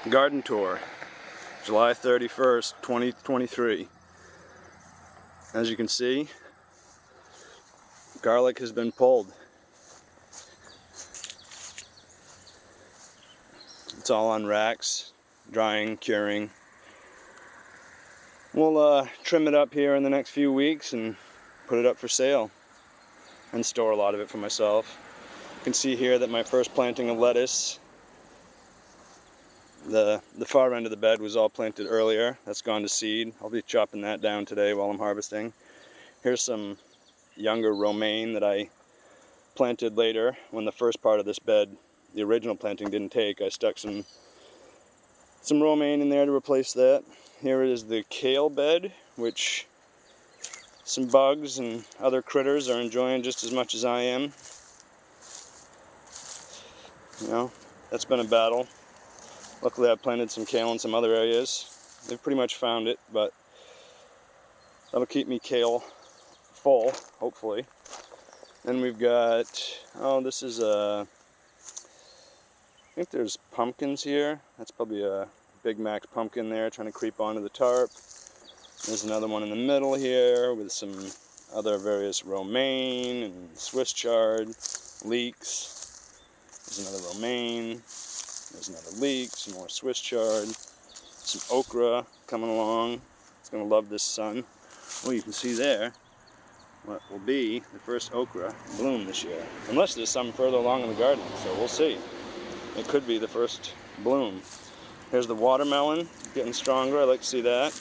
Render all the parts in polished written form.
Garden tour, July 31st, 2023. As you can see, garlic has been pulled. It's all on racks, drying, curing. We'll trim it up here in the next few weeks and put it up for sale and store a lot of it for myself. You can see here that my first planting of lettuce, the far end of the bed was all planted earlier. That's gone to seed. I'll be chopping that down today while I'm harvesting. Here's some younger romaine that I planted later when the first part of this bed, the original planting, didn't take. I stuck some romaine in there to replace that. Here is the kale bed, which some bugs and other critters are enjoying just as much as I am. You know, that's been a battle. Luckily I've planted some kale in some other areas. They've pretty much found it, but that'll keep me kale full, hopefully. Then we've got, this is I think there's pumpkins here. That's probably a Big Mac pumpkin there trying to creep onto the tarp. There's another one in the middle here with some other various romaine and Swiss chard, leeks. There's another romaine. There's another leek, some more Swiss chard, some okra coming along. It's going to love this sun. Well, you can see there what will be the first okra bloom this year. Unless there's some further along in the garden, so we'll see. It could be the first bloom. Here's the watermelon, getting stronger. I like to see that.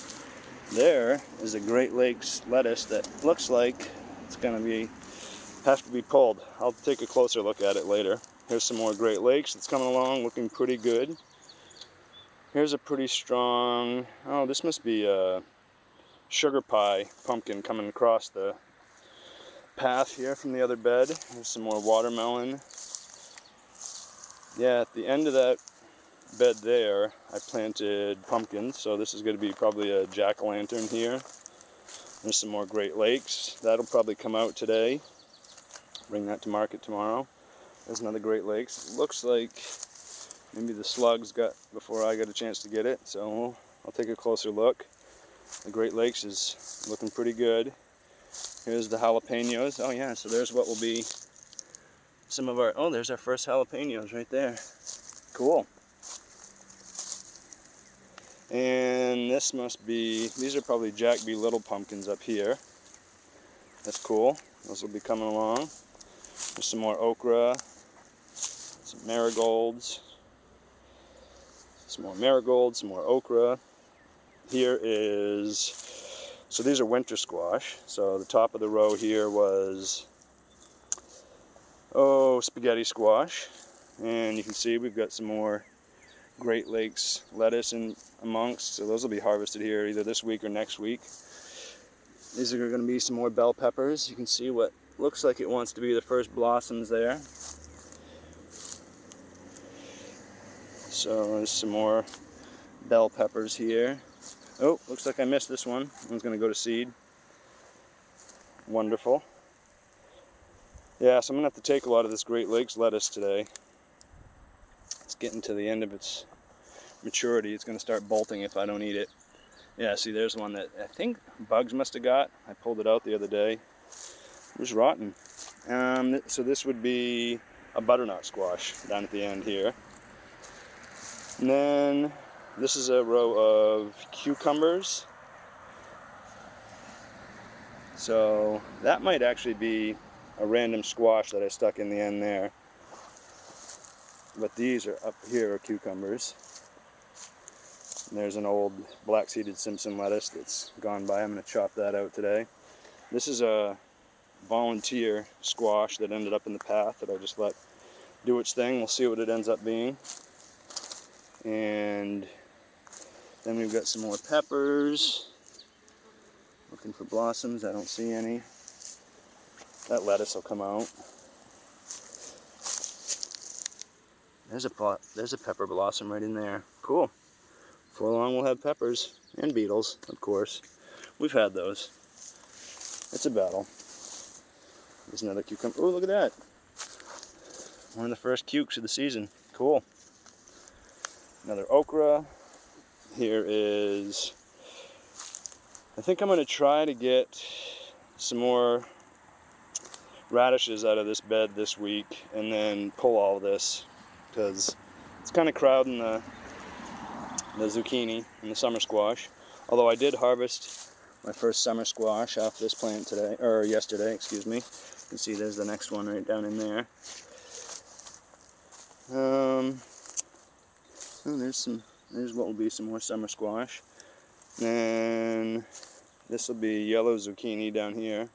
There is a Great Lakes lettuce that looks like it's going to have to be pulled. I'll take a closer look at it later. Here's some more Great Lakes that's coming along, looking pretty good. Here's a pretty strong, this must be a sugar pie pumpkin coming across the path here from the other bed. Here's some more watermelon. Yeah, at the end of that bed there, I planted pumpkins, so this is going to be probably a jack-o'-lantern here. There's some more Great Lakes. That'll probably come out today. Bring that to market tomorrow. There's another Great Lakes. It looks like maybe the slugs got before I got a chance to get it, so I'll take a closer look. The Great Lakes is looking pretty good. Here's the jalapenos. Oh yeah, so there's what will be some of our, there's our first jalapenos right there. Cool. And this must be, these are probably Jack B. Little pumpkins up here. That's cool. Those will be coming along. There's some more okra, some marigolds, some more okra. Here is, so these are winter squash. So the top of the row here was, spaghetti squash. And you can see we've got some more Great Lakes lettuce in amongst. So those will be harvested here either this week or next week. These are going to be some more bell peppers. You can see what looks like it wants to be the first blossoms there. So there's some more bell peppers here. Oh, looks like I missed this one. One's going to go to seed. Wonderful. Yeah, so I'm going to have to take a lot of this Great Lakes lettuce today. It's getting to the end of its maturity. It's going to start bolting if I don't eat it. Yeah, see, there's one that I think bugs must have got. I pulled it out the other day. It was rotten. So this would be a butternut squash down at the end here. And then this is a row of cucumbers. So that might actually be a random squash that I stuck in the end there. But these are up here are cucumbers. And there's an old black-seeded Simpson lettuce that's gone by. I'm going to chop that out today. This is a volunteer squash that ended up in the path that I just let do its thing. We'll see what it ends up being. And then we've got some more peppers. Looking for blossoms. I don't see any. That lettuce will come out. There's a pepper blossom right in there. Cool. Before long we'll have peppers and beetles, of course. We've had those. It's a battle. There's another cucumber. Oh, look at that. One of the first cukes of the season. Cool. Another okra. Here is, I think I'm going to try to get some more radishes out of this bed this week and then pull all of this, because it's kind of crowding the zucchini and the summer squash. Although I did harvest my first summer squash off this plant today, or yesterday, excuse me. You can see there's the next one right down in there. Oh, there's what will be some more summer squash. And this will be yellow zucchini down here.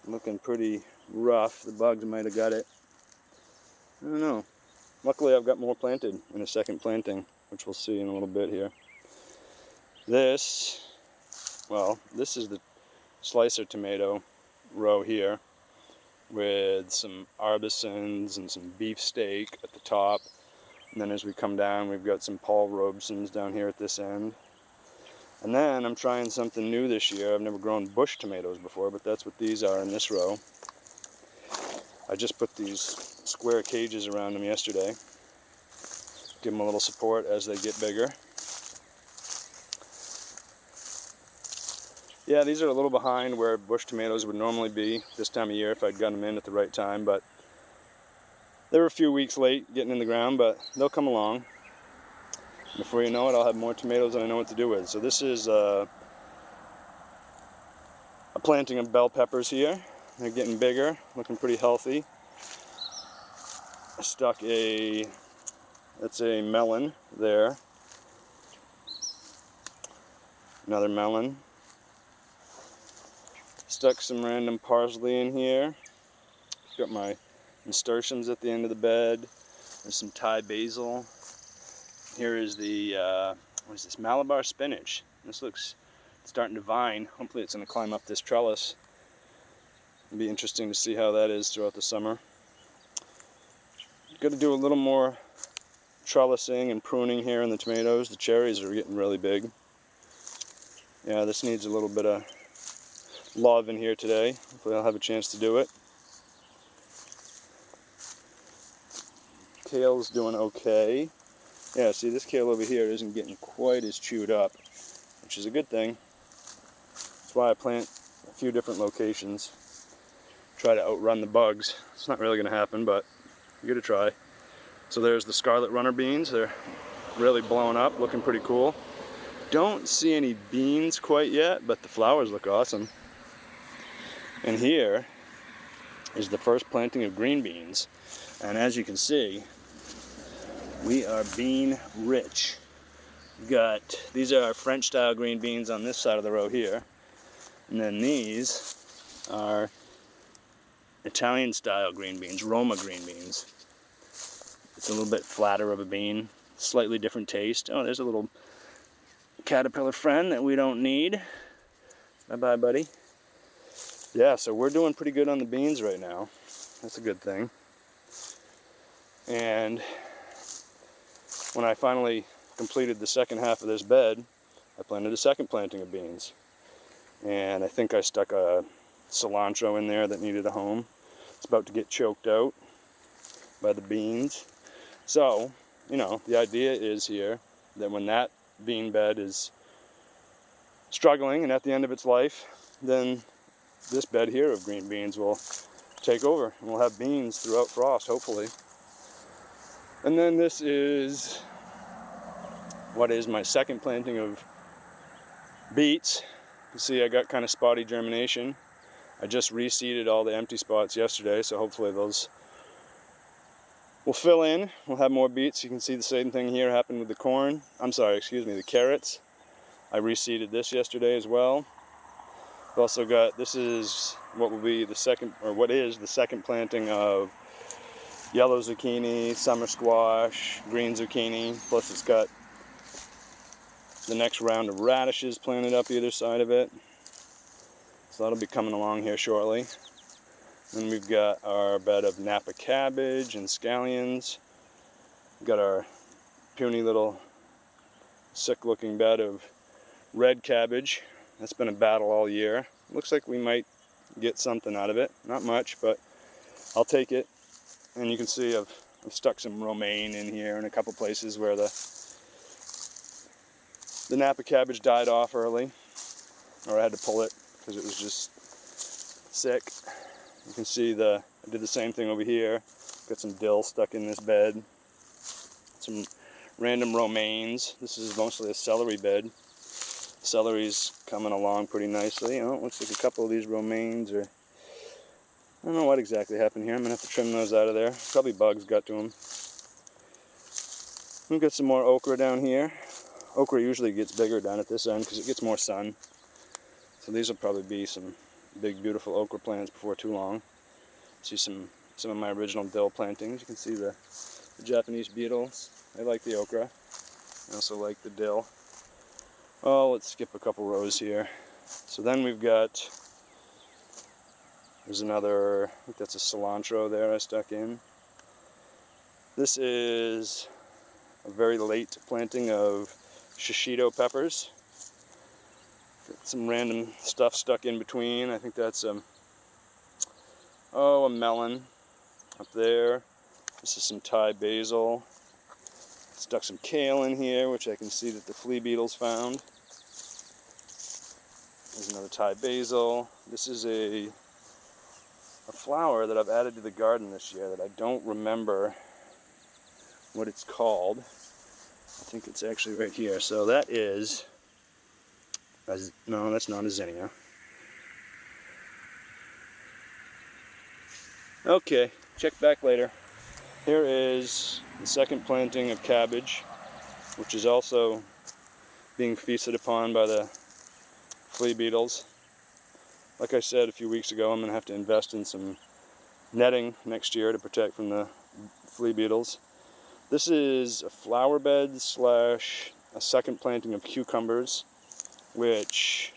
Looking pretty rough. The bugs might have got it. I don't know. Luckily I've got more planted in a second planting, which we'll see in a little bit here. This is the slicer tomato row here, with some Arbisons and some beefsteak at the top. And then as we come down, we've got some Paul Robesons down here at this end. And then I'm trying something new this year. I've never grown bush tomatoes before, but that's what these are in this row. I just put these square cages around them yesterday. Give them a little support as they get bigger. Yeah, these are a little behind where bush tomatoes would normally be this time of year if I'd gotten them in at the right time, but they were a few weeks late getting in the ground, but they'll come along. Before you know it, I'll have more tomatoes than I know what to do with. So this is a planting of bell peppers here. They're getting bigger, looking pretty healthy. I stuck that's a melon there. Another melon. Stuck some random parsley in here. Got my nasturtiums at the end of the bed. There's some Thai basil. Here is the, what is this, Malabar spinach. This looks starting to vine. Hopefully it's going to climb up this trellis. It'll be interesting to see how that is throughout the summer. Got to do a little more trellising and pruning here in the tomatoes. The cherries are getting really big. Yeah, this needs a little bit of love in here today. Hopefully I'll have a chance to do it. Kale's doing okay. Yeah, see, this kale over here isn't getting quite as chewed up, which is a good thing. That's why I plant a few different locations. Try to outrun the bugs. It's not really going to happen, but you got to try. So there's the Scarlet Runner beans. They're really blowing up, looking pretty cool. Don't see any beans quite yet, but the flowers look awesome. And here is the first planting of green beans. And as you can see, we are bean rich. These are our French style green beans on this side of the row here. And then these are Italian style green beans, Roma green beans. It's a little bit flatter of a bean, slightly different taste. Oh, there's a little caterpillar friend that we don't need. Bye-bye, buddy. Yeah, so we're doing pretty good on the beans right now. That's a good thing. And when I finally completed the second half of this bed, I planted a second planting of beans. And I think I stuck a cilantro in there that needed a home. It's about to get choked out by the beans. So, you know, the idea is here that when that bean bed is struggling and at the end of its life, then this bed here of green beans will take over and we'll have beans throughout frost, hopefully. And then this is what is my second planting of beets. You see I got kind of spotty germination. I just reseeded all the empty spots yesterday, so hopefully those will fill in. We'll have more beets. You can see the same thing here happened with the corn. The carrots. I reseeded this yesterday as well. I've also got, this is what will be the second, or what is the second planting of yellow zucchini, summer squash, green zucchini, plus it's got the next round of radishes planted up either side of it. So that'll be coming along here shortly. Then we've got our bed of Napa cabbage and scallions. We've got our puny little sick looking bed of red cabbage. That's been a battle all year. Looks like we might get something out of it. Not much, but I'll take it. And you can see I've I've stuck some romaine in here in a couple places where the Napa cabbage died off early, or I had to pull it because it was just sick. You can see I did the same thing over here. Got some dill stuck in this bed. Some random romaines. This is mostly a celery bed. Celery's coming along pretty nicely. You know, it looks like a couple of these romaines are, I don't know what exactly happened here. I'm gonna have to trim those out of there. Probably bugs got to them. We've got some more okra down here. Okra usually gets bigger down at this end because it gets more sun. So these will probably be some big, beautiful okra plants before too long. See some of my original dill plantings. You can see the Japanese beetles. I like the okra. I also like the dill. Oh, let's skip a couple rows here. So then we've got, there's another, I think that's a cilantro there I stuck in. This is a very late planting of shishito peppers. Got some random stuff stuck in between. I think that's a melon up there. This is some Thai basil. Stuck some kale in here, which I can see that the flea beetles found. There's another Thai basil. This is a flower that I've added to the garden this year that I don't remember what it's called. I think it's actually right here. So that is, no, that's not a zinnia. Okay, check back later. Here is the second planting of cabbage, which is also being feasted upon by the flea beetles. Like I said a few weeks ago, I'm going to have to invest in some netting next year to protect from the flea beetles. This is a flower bed slash a second planting of cucumbers, which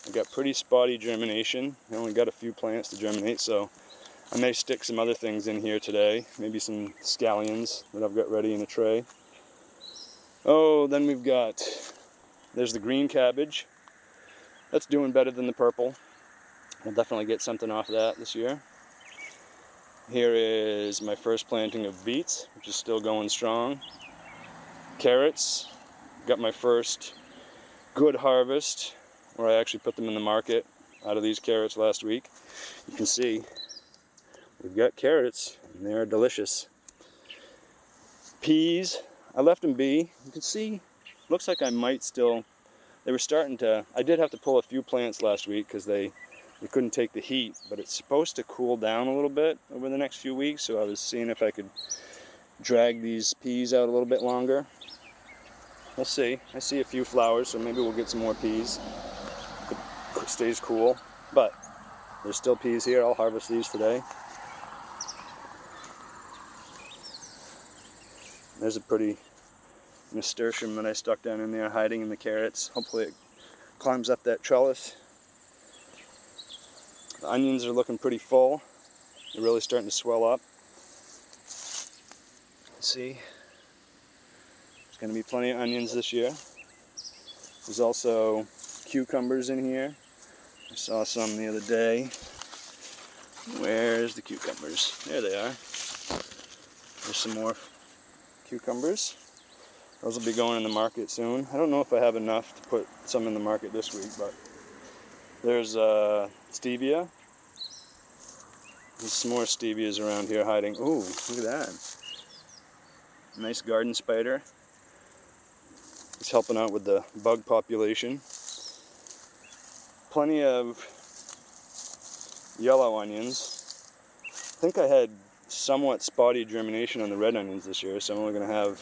I got pretty spotty germination. I only got a few plants to germinate, so I may stick some other things in here today. Maybe some scallions that I've got ready in a tray. Oh, then there's the green cabbage. That's doing better than the purple. I'll definitely get something off of that this year. Here is my first planting of beets, which is still going strong. Carrots, got my first good harvest, where I actually put them in the market out of these carrots last week. You can see we've got carrots, and they're delicious. Peas, I left them be. You can see, looks like I might still, they were starting to, I did have to pull a few plants last week because they couldn't take the heat, but it's supposed to cool down a little bit over the next few weeks, so I was seeing if I could drag these peas out a little bit longer. We'll see. I see a few flowers, so maybe we'll get some more peas if it stays cool, but there's still peas here. I'll harvest these today. There's a pretty nasturtium that I stuck down in there hiding in the carrots. Hopefully it climbs up that trellis. The onions are looking pretty full. They're really starting to swell up. See, there's going to be plenty of onions this year. There's also cucumbers in here. I saw some the other day. Where's the cucumbers? There they are. There's some more cucumbers. Those will be going in the market soon. I don't know if I have enough to put some in the market this week, but there's stevia. There's some more stevias around here hiding. Ooh, look at that. Nice garden spider. It's helping out with the bug population. Plenty of yellow onions. I think I had somewhat spotty germination on the red onions this year, so I'm only going to have,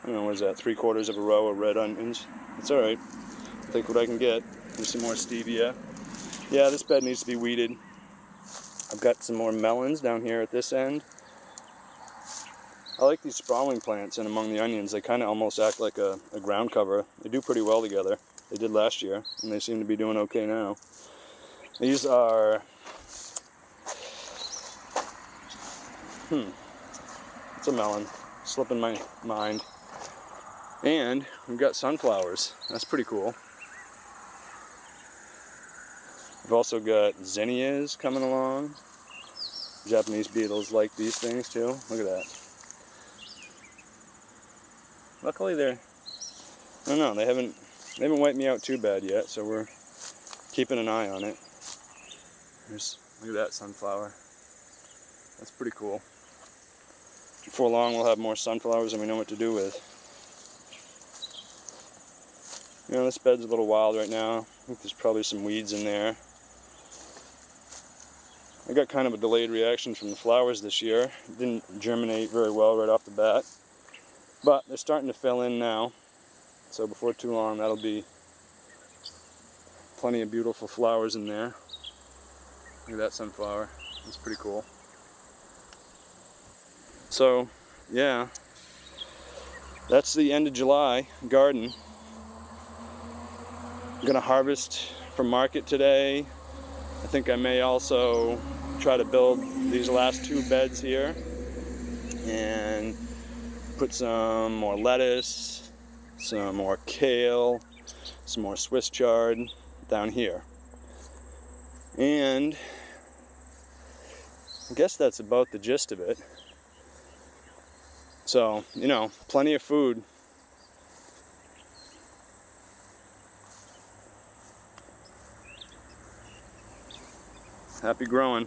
I don't know, what is that, 3/4 of a row of red onions. It's alright. I'll take what I can get. There's some more stevia. Yeah, this bed needs to be weeded. I've got some more melons down here at this end. I like these sprawling plants in among the onions. They kind of almost act like a ground cover. They do pretty well together. They did last year, and they seem to be doing okay now. These are, it's a melon, slipping my mind. And we've got sunflowers. That's pretty cool. We've also got zinnias coming along. Japanese beetles like these things too. Look at that. luckily I don't know, they haven't wiped me out too bad yet, so we're keeping an eye on it. Look at that sunflower. That's pretty cool. Before long we'll have more sunflowers than we know what to do with. You know, this bed's a little wild right now. I think there's probably some weeds in there. I got kind of a delayed reaction from the flowers this year. It didn't germinate very well right off the bat. But they're starting to fill in now. So before too long that'll be plenty of beautiful flowers in there. Look at that sunflower. That's pretty cool. So, yeah. That's the end of July garden. I'm gonna harvest from market today. I think I may also try to build these last 2 beds here and put some more lettuce, some more kale, some more Swiss chard down here. And I guess that's about the gist of it. So, you know, plenty of food. Happy growing.